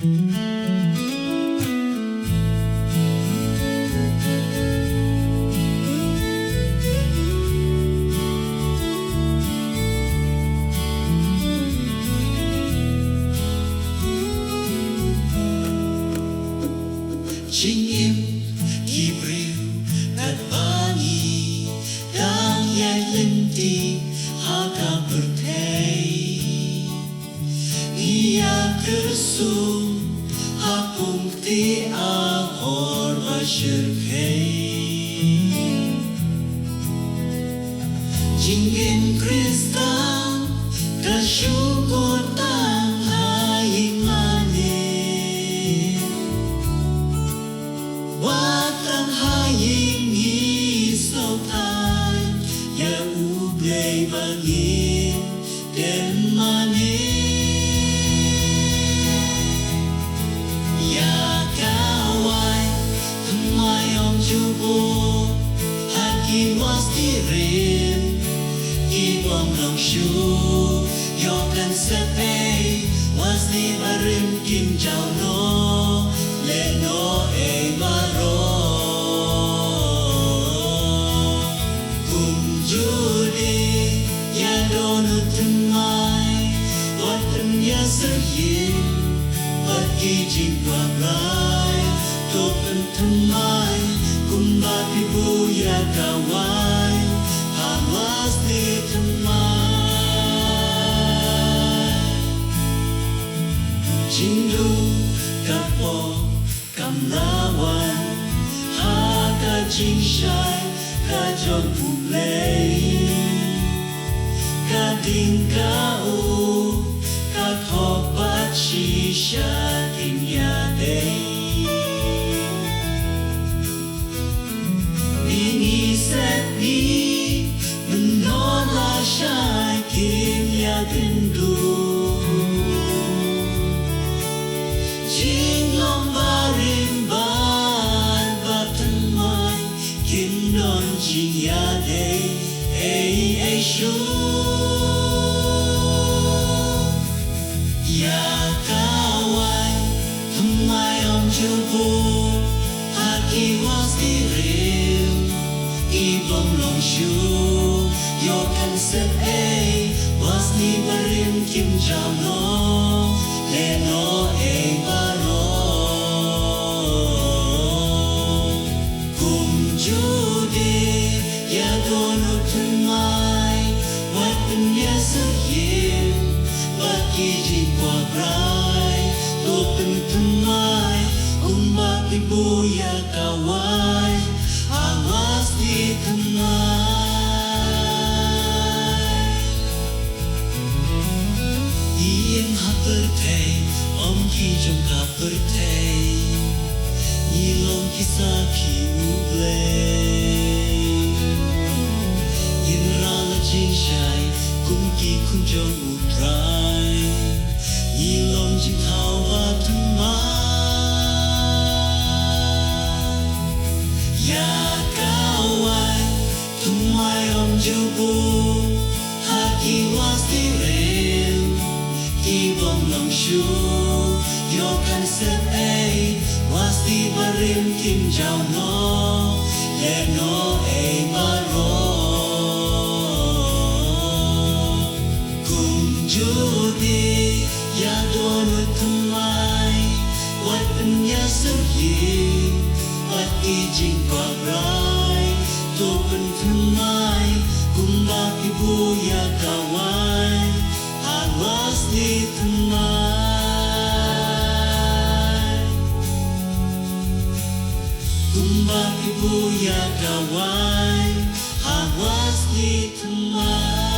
Chính im kỳ bìu đặt bani đang nhai linh ti ha ca bực thầy ia kesum ha pung ti a hor bashir khay Chính im Kristan ka syukur tang haying Watang haying isaw tay Ya Khublei bangin Den manin Ya Kawai Thymmai om jubo Hakin was dirim Ibom long shu Yokan sepe Was ni barim kim chao no Le no e maro Kum judi Ya donu Thymmai Watan ya seryin Wat ki Jingrwai Topen Thymmai Kum bapi bu ya kawai Hamas ni Thymmai Jindu kapo Kamlawan Haka Jingrwai Ka John Khublei Ka Ding Ka U Ka Thok Bat Shisha Kim Ya Day Ni Set Ni Menon La Shai Kim Ya Dindu Jing Long Barim Ban Bat Thymmai Kim Non Jing Ya Day Ei Shu Ya Kawai Thymmai om jubu Haki was dirim Ibom long shu Yokan set ei Was ni barim kim chao no Le no e baro Kum judi Ya donu Thymmai Watan ya seryin Wat ki Jingrwai Topen Thymmai Kum bapi bu ya kawai Awas di Thymmai Iem ha bertei Om ki jong ka bertei Nilong kisa ki Khublei Yen rala Jingrwai Kum ki kun jong utrai Nilong jing thao ba Thymmai Ya Kawai Thymmai om jubu Haki was dirim Ibom long shu Yokan set ei Was di barim kim chao no Le no e maro Kum judi Ya donu Thymmai Watan ya seryin Wat ki Jingrwai Topen Thymmai Kum bapi bu ya kawai Awas ni Thymmai Kum bapi bu ya kawai Awas ni Thymmai